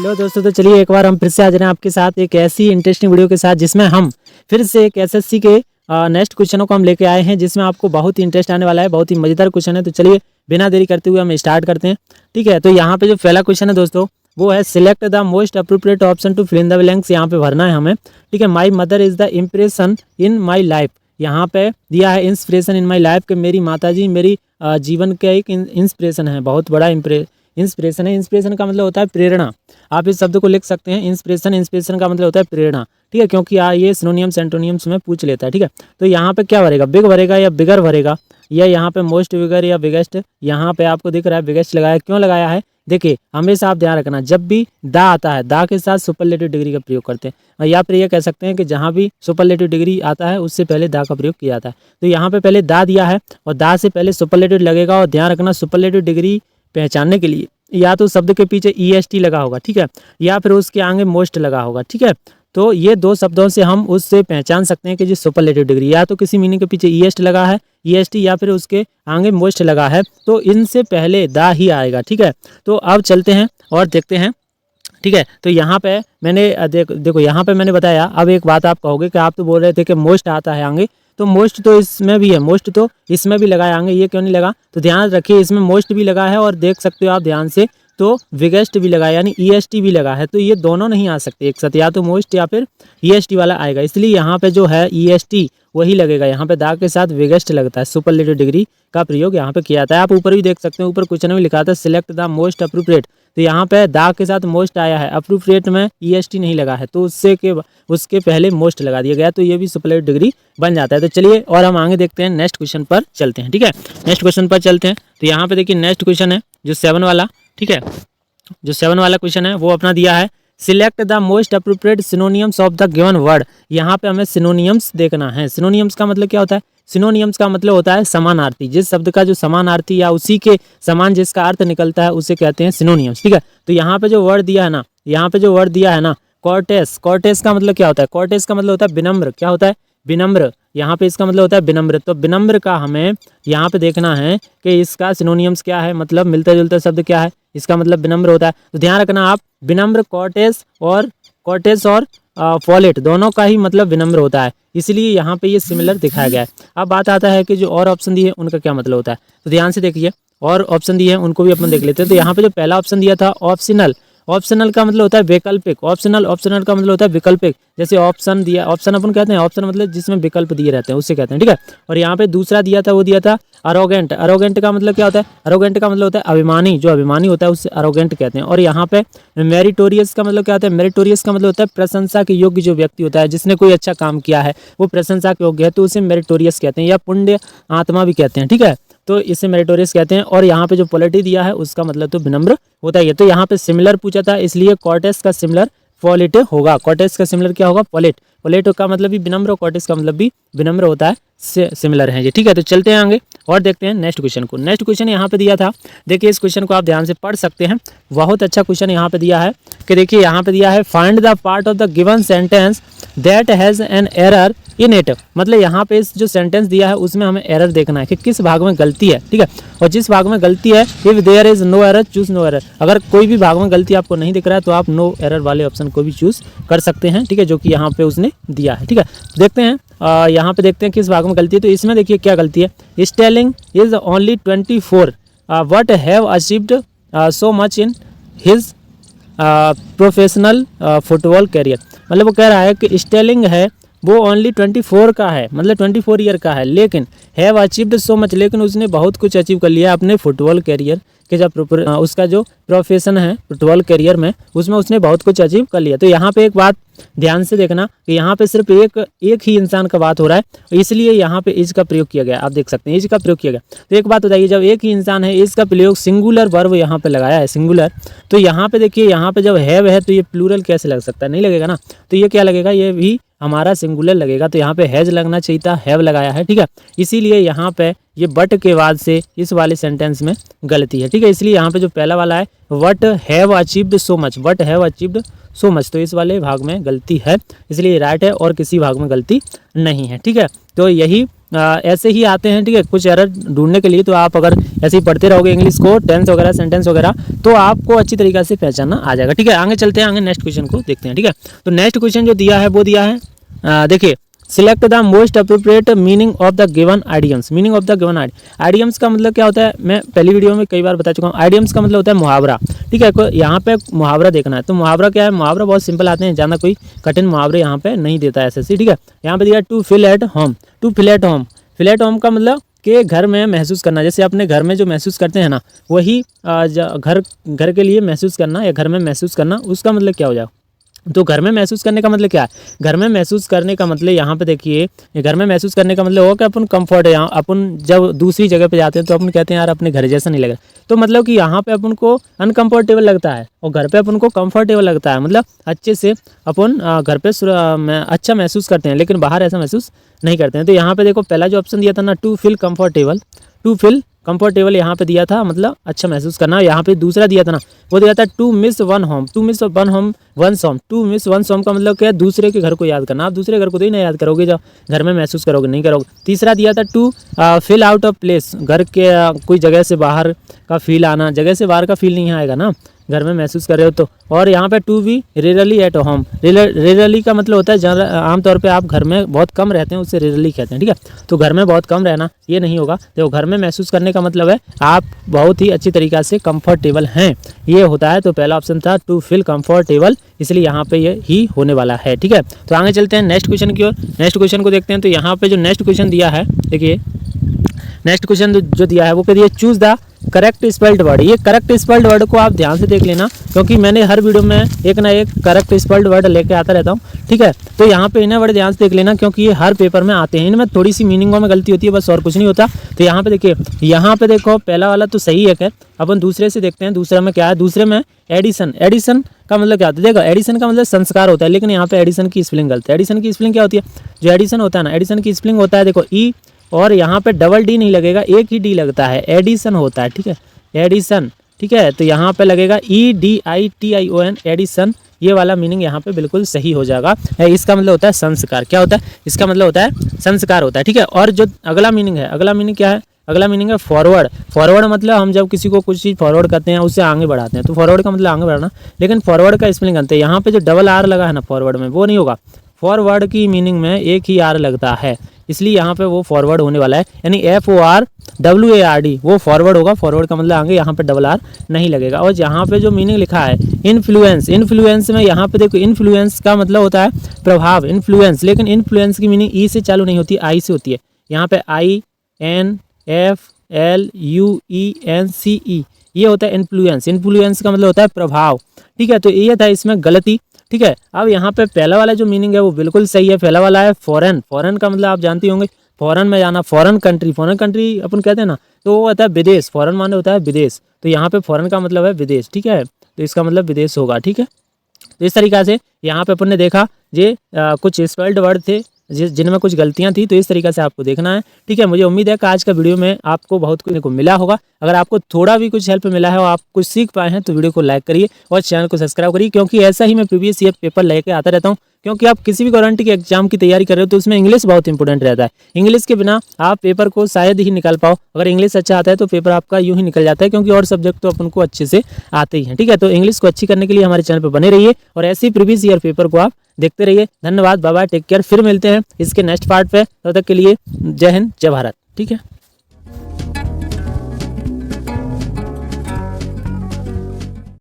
Hello दोस्तों, तो चलिए एक बार हम फिर से हाजिर हैं आपके साथ एक ऐसी इंटरेस्टिंग वीडियो के साथ जिसमें हम फिर से एक एसएससी के नेक्स्ट क्वेश्चनों को हम लेके आए हैं, जिसमें आपको बहुत ही इंटरेस्ट आने वाला है। बहुत ही मजेदार क्वेश्चन है। तो चलिए बिना देरी करते हुए हम स्टार्ट करते हैं। ठीक है, तो यहाँ पे जो पहला क्वेश्चन है दोस्तों, वो है select the most appropriate option to fill in the blanks. यहाँ पे भरना है हमें। ठीक है, my mother is the impression in my life. यहाँ पे दिया है इंस्पिरेशन इन माई लाइफ के मेरी माताजी मेरी जीवन का एक इंस्पिरेशन है, बहुत बड़ा इंस्पिरेशन है। इंस्पिरेशन का मतलब होता है प्रेरणा। आप इस शब्द को लिख सकते हैं इंस्पिरेशन। इंस्पिरेशन का मतलब होता है प्रेरणा। ठीक है, क्योंकि ये सिनोनियम्स एंटोनियम्स में पूछ लेता है। ठीक है, तो यहाँ पे क्या भरेगा, बिग भरेगा या बिगर भरेगा, या यहाँ पे मोस्ट बिगर या बिगेस्ट। यहाँ पे आपको दिख रहा है बिगेस्ट लगाया, क्यों लगाया है? देखिए, हमेशा आप ध्यान रखना, जब भी दा आता है, दा के साथ सुपरलेटिव डिग्री का प्रयोग करते हैं, या फिर ये कह सकते हैं कि जहाँ भी सुपरलेटिव डिग्री आता है उससे पहले दा का प्रयोग किया जाता है। तो यहाँ पे पहले दा दिया है और दा से पहले सुपरलेटिव लगेगा। और ध्यान रखना, सुपरलेटिव डिग्री पहचानने के लिए या तो शब्द के पीछे EST लगा होगा, ठीक है, या फिर उसके आगे मोस्ट लगा होगा। ठीक है, तो ये दो शब्दों से हम उससे पहचान सकते हैं कि जो सुपरलेटिव डिग्री, या तो किसी मीनिंग के पीछे EST लगा है, EST, या फिर उसके आगे मोस्ट लगा है, तो इनसे पहले दा ही आएगा। ठीक है, तो अब चलते हैं और देखते हैं। ठीक है, तो यहाँ पे मैंने देखो यहाँ पे मैंने बताया। अब एक बात आप कहोगे कि आप तो बोल रहे थे कि मोस्ट आता है आगे, तो मोस्ट तो इसमें भी है, मोस्ट तो इसमें भी लगा है आगे, ये क्यों नहीं लगा? तो ध्यान रखिए, इसमें मोस्ट भी लगा है और देख सकते हो आप ध्यान से, तो बिगेस्ट भी लगा है, यानी EST भी लगा है। तो ये दोनों नहीं आ सकते एक साथ, या तो मोस्ट या फिर EST वाला आएगा। इसलिए यहाँ पे जो है EST वही लगेगा। यहाँ पे दा के साथ बिगेस्ट लगता है, सुपरलेटिव डिग्री का प्रयोग यहाँ पे किया जाता है। आप ऊपर भी देख सकते हैं, ऊपर क्वेश्चन में लिखा था सिलेक्ट द मोस्ट अप्रोप्रिएट। तो यहाँ पे दा के साथ मोस्ट आया है, अप्रोप्रिएट में EST नहीं लगा है, तो उसके पहले मोस्ट लगा दिया गया, तो ये भी सुपरलेटिव डिग्री बन जाता है। तो चलिए और हम आगे देखते हैं, नेक्स्ट क्वेश्चन पर चलते हैं। ठीक है, नेक्स्ट क्वेश्चन पर चलते हैं। तो यहाँ पे देखिए नेक्स्ट क्वेश्चन है जो 7 वाला। ठीक है, जो 7 वाला क्वेश्चन है वो अपना दिया है select the most appropriate synonyms of the given word. यहाँ पे हमें सिनोनियम्स देखना है। सिनोनियम्स का मतलब क्या होता है? सिनोनियम्स का मतलब होता है समानार्थी। जिस शब्द का जो समानार्थी या उसी के समान जिसका अर्थ निकलता है उसे कहते हैं सिनोनियम्स। ठीक है, तो यहाँ पे जो वर्ड दिया है ना, यहाँ पे जो वर्ड दिया है ना, कॉर्टेस। कॉर्टेस का मतलब क्या होता है? कॉर्टेस का मतलब होता है विनम्र। क्या होता है? विनम्र। यहाँ पे इसका मतलब होता है विनम्र। तो विनम्र का हमें यहाँ पे देखना है कि इसका सिनोनियम्स क्या है, मतलब मिलता जुलता शब्द क्या है, इसका मतलब विनम्र होता है। तो ध्यान रखना आप, विनम्र कॉर्टेस और फॉलेट दोनों का ही मतलब विनम्र होता है, इसलिए यहाँ पे ये सिमिलर दिखाया गया है। अब बात आता है कि जो और ऑप्शन दिए उनका क्या मतलब होता है। तो ध्यान से देखिए, और ऑप्शन दिए हैं उनको भी अपन देख लेते हैं। तो यहाँ पे जो पहला ऑप्शन दिया था ऑप्शनल। ऑप्शनल का मतलब होता है वैकल्पिक। ऑप्शनल का मतलब होता है विकल्पिक। जैसे ऑप्शन दिया, ऑप्शन अपन कहते हैं, ऑप्शन मतलब जिसमें विकल्प दिए रहते हैं उससे कहते हैं। ठीक है, और यहाँ पे दूसरा दिया था, वो दिया था अरोगेंट। अरोगेंट का मतलब क्या होता है? अरोगेंट का मतलब होता है अभिमानी। जो अभिमानी होता है उससे अरोगेंट कहते हैं। और यहाँ पे मेरिटोरियस का मतलब क्या होता है? मेरिटोरियस का मतलब होता है प्रशंसा के योग्य। जो व्यक्ति होता है, जिसने कोई अच्छा काम किया है, वो प्रशंसा के योग्य है, तो उसे मेरिटोरियस कहते हैं, या पुण्य आत्मा भी कहते हैं। ठीक है, तो इसे मेरिटोरियस कहते हैं। और यहाँ पे जो पॉलिटी दिया है उसका मतलब तो विनम्र होता है। तो यहाँ पे सिमिलर पूछा था, इसलिए कॉर्टेस का सिमिलर पॉलिट होगा। कॉर्टेस का सिमिलर क्या होगा? पॉलिट। पॉलिट का मतलब भी विनम्र, कॉर्टेस का मतलब भी विनम्र होता है, सिमिलर है ये। ठीक है, तो चलते हैं आगे और देखते हैं नेक्स्ट क्वेश्चन को। नेक्स्ट क्वेश्चन यहाँ पे दिया था, देखिए इस क्वेश्चन को आप ध्यान से पढ़ सकते हैं। बहुत अच्छा क्वेश्चन यहाँ पे दिया है कि देखिए यहाँ पे दिया है find the part of the given sentence that has an error in it. मतलब यहाँ पे इस जो सेंटेंस दिया है उसमें हमें एरर देखना है कि किस भाग में गलती है। ठीक है, और जिस भाग में गलती है, if there is no error choose no error. अगर कोई भी भाग में गलती आपको नहीं दिख रहा है तो आप नो एरर वाले ऑप्शन को भी चूज कर सकते हैं। ठीक है, जो कि यहाँ पे उसने दिया है। ठीक है, देखते हैं यहाँ पे देखते हैं किस भाग में गलती है। तो इसमें देखिए क्या गलती है, Sterling is only 24 but have achieved so much in his professional football career. मतलब वो कह रहा है कि स्टेलिंग है वो ओनली 24 का है, मतलब 24 ईयर का है, लेकिन हैव अचीव्ड सो मच, लेकिन उसने बहुत कुछ अचीव कर लिया अपने फुटबॉल कैरियर के जब उसका जो प्रोफेशन है फुटबॉल कैरियर में, उसमें उसने बहुत कुछ अचीव कर लिया। तो यहाँ पे एक बात ध्यान से देखना कि यहाँ पे सिर्फ एक ही इंसान का बात हो रहा है, इसलिए यहाँ पे इज का प्रयोग किया गया। आप देख सकते हैं इज का प्रयोग किया गया। तो एक बात बताइए, जब एक ही इंसान है, इज का प्रयोग सिंगुलर वर्ब यहाँ पे लगाया है, सिंगुलर। तो यहाँ पे देखिए, यहाँ पे जब हैव है तो ये प्लूरल कैसे लग सकता है? नहीं लगेगा ना। तो ये क्या लगेगा? ये भी हमारा सिंगुलर लगेगा। तो यहाँ पे हैज लगना चाहिए था, हैव लगाया है। ठीक है, इसीलिए यहाँ पे ये बट के बाद से इस वाले सेंटेंस में गलती है। ठीक है, इसलिए यहाँ पे जो पहला वाला है what have achieved so much, what have achieved so much, तो इस वाले भाग में गलती है, इसलिए राइट है और किसी भाग में गलती नहीं है। ठीक है, तो यही ऐसे ही आते हैं, ठीक है, कुछ एरर ढूंढने के लिए। तो आप अगर ऐसे ही पढ़ते रहोगे इंग्लिश को, टेंस वगैरह, सेंटेंस वगैरह, तो आपको अच्छी तरीके से पहचानना आ जाएगा, ठीक है। आगे चलते हैं, आगे नेक्स्ट क्वेश्चन को देखते हैं, ठीक है। तो नेक्स्ट क्वेश्चन जो दिया है वो दिया है, देखिए, select the most appropriate meaning of the given idioms. Meaning of the given idioms का मतलब क्या होता है, मैं पहली वीडियो में कई बार बता चुका हूँ। आइडियम्स का मतलब होता है मुहावरा, ठीक है। यहाँ पे मुहावरा देखना है, तो मुहावरा क्या है, मुहावरा बहुत सिंपल आते हैं, ज़्यादा कोई कठिन मुहावरे यहाँ पे नहीं देता है एसएससी, ठीक है। यहाँ पे दिया to feel at home. To feel at home, feel at home का मतलब कि घर में महसूस करना, जैसे अपने घर में जो महसूस करते हैं ना, वही घर के लिए महसूस करना या घर में महसूस करना, उसका मतलब क्या हो जाए। तो घर में महसूस करने का मतलब क्या है, घर में महसूस करने का मतलब यहाँ पे देखिए, घर में महसूस करने का मतलब हो कि अपन कंफर्ट है। यहाँ अपन जब दूसरी जगह पे जाते हैं तो अपन कहते हैं यार अपने घर जैसा नहीं लग रहा, तो मतलब कि यहाँ पे अपन को अनकंफर्टेबल लगता है और घर पे अपन को कंफर्टेबल लगता है, मतलब अच्छे से अपन घर पे अच्छा महसूस करते हैं, लेकिन बाहर ऐसा महसूस नहीं करते हैं। तो यहाँ पे देखो पहला जो ऑप्शन दिया था ना, to feel comfortable, to feel comfortable यहाँ पे दिया था, मतलब अच्छा महसूस करना। यहाँ पे दूसरा दिया था ना, वो दिया था to miss one home. To miss one home, one sum. To miss one sum का मतलब क्या है, दूसरे के घर को याद करना। आप दूसरे घर को तो ही नहीं याद करोगे जब घर में महसूस करोगे, नहीं करोगे। तीसरा दिया था to feel out of place, घर के कोई जगह से बाहर का फील आना, जगह से बाहर का फील नहीं आएगा ना, घर में महसूस कर रहे हो तो। और यहाँ पे to be rarely at home. Rarely का मतलब होता है जहाँ आमतौर पे आप घर में बहुत कम रहते हैं, उससे रेयरली कहते हैं, ठीक है। तो घर में बहुत कम रहना ये नहीं होगा। देखो घर में महसूस करने का मतलब है आप बहुत ही अच्छी तरीक़ा से कंफर्टेबल हैं, ये होता है। तो पहला ऑप्शन था टू फील कंफर्टेबल, इसलिए यहाँ पे ये ही होने वाला है, ठीक है। तो आगे चलते हैं नेक्स्ट क्वेश्चन की ओर। नेक्स्ट क्वेश्चन को देखते हैं। तो यहाँ पे जो नेक्स्ट क्वेश्चन दिया है, देखिए नेक्स्ट क्वेश्चन जो दिया है वो पे दिया choose the correct spelled word. ये करेक्ट स्पेल्ड वर्ड को आप ध्यान से देख लेना, क्योंकि मैंने हर वीडियो में एक ना एक करेक्ट स्पेल्ड वर्ड लेके आता रहता हूँ, ठीक है। तो यहाँ पे इन्हें वर्ड ध्यान से देख लेना, क्योंकि ये हर पेपर में आते हैं। इनमें थोड़ी सी मीनिंगों में गलती होती है, बस और कुछ नहीं होता। तो यहाँ पे देखिए, यहाँ पे देखो पहला वाला तो सही है, अपन दूसरे से देखते हैं। दूसरे में क्या है, दूसरे में एडिशन। एडिशन का मतलब क्या होता है, देखो एडिशन का मतलब संस्कार होता है, लेकिन यहाँ पे एडिशन की स्पेलिंग गलत है। एडिशन की स्पेलिंग क्या होती है, जो एडिशन होता है ना, एडिशन की स्पेलिंग होता है देखो ई, और यहाँ पे डबल डी नहीं लगेगा, एक ही डी लगता है, एडिशन होता है, ठीक है, एडिशन, ठीक है। तो यहाँ पे लगेगा EDITION, एडिशन। ये वाला मीनिंग यहाँ पे बिल्कुल सही हो जाएगा। इसका मतलब होता है संस्कार। क्या होता है, इसका मतलब होता है संस्कार होता है, ठीक है। और जो अगला मीनिंग है, अगला मीनिंग क्या है, अगला मीनिंग है फॉरवर्ड। फॉरवर्ड मतलब हम जब किसी को कुछ चीज़ फॉरवर्ड करते हैं, उससे आगे बढ़ाते हैं, तो फॉरवर्ड का मतलब आगे बढ़ाना। लेकिन फॉरवर्ड का स्पेलिंग करते हैं, यहाँ पे जो डबल आर लगा है ना फॉरवर्ड में, वो नहीं होगा। फॉरवर्ड की मीनिंग में एक ही आर लगता है, इसलिए यहाँ पे वो फॉरवर्ड होने वाला है, यानी FORWARD, वो फॉरवर्ड होगा। फॉरवर्ड का मतलब आगे, यहाँ पे डबल आर नहीं लगेगा। और यहाँ पे जो मीनिंग लिखा है इन्फ्लुएंस, इन्फ्लुएंस में यहाँ पे देखो, इन्फ्लुएंस का मतलब होता है प्रभाव, इन्फ्लुएंस। लेकिन इन्फ्लुएंस की मीनिंग ई से चालू नहीं होती, आई से होती है। यहाँ पे INFLUENCE, ये होता है इन्फ्लुएंस। इन्फ्लुएंस का मतलब होता है प्रभाव, ठीक है। तो ये था इसमें गलती, ठीक है। अब यहाँ पे पहला वाला जो मीनिंग है वो बिल्कुल सही है। पहला वाला है फॉरेन। फॉरेन का मतलब आप जानते होंगे, फॉरेन में जाना, फॉरेन कंट्री। फॉरेन कंट्री अपन कहते हैं ना, तो वो होता है विदेश। फॉरेन माने होता है विदेश, तो यहाँ पे फॉरेन का मतलब है विदेश, ठीक है। तो इसका मतलब विदेश होगा, ठीक है। तो इस तरीक़ा से यहाँ पे अपन ने देखा ये कुछ स्पेल्ड वर्ड थे जिनमें कुछ गलतियां थी, तो इस तरीके से आपको देखना है, ठीक है। मुझे उम्मीद है कि आज का वीडियो में आपको बहुत कुछ मिला होगा। अगर आपको थोड़ा भी कुछ हेल्प मिला है और आप कुछ सीख पाए हैं तो वीडियो को लाइक करिए और चैनल को सब्सक्राइब करिए, क्योंकि ऐसा ही मैं प्रीवियस ईयर पेपर लेके आता रहता हूँ। क्योंकि आप किसी भी गारंटी के एग्जाम की तैयारी कर रहे हो तो उसमें इंग्लिश बहुत इंपॉर्टेंट रहता है। इंग्लिश के बिना आप पेपर को शायद ही निकाल पाओ। अगर इंग्लिश अच्छा आता है तो पेपर आपका यूं ही निकल जाता है, क्योंकि और सब्जेक्ट तो अपन को अच्छे से आते ही हैं, ठीक है। तो इंग्लिश को अच्छी करने के लिए हमारे चैनल पर बने रहिए और ऐसे ही प्रीवियस ईयर पेपर को आप देखते रहिए। धन्यवाद, बाय बाय, टेक केयर। फिर मिलते हैं इसके नेक्स्ट पार्ट पे, तब तक के लिए जय हिंद, जय भारत, ठीक है।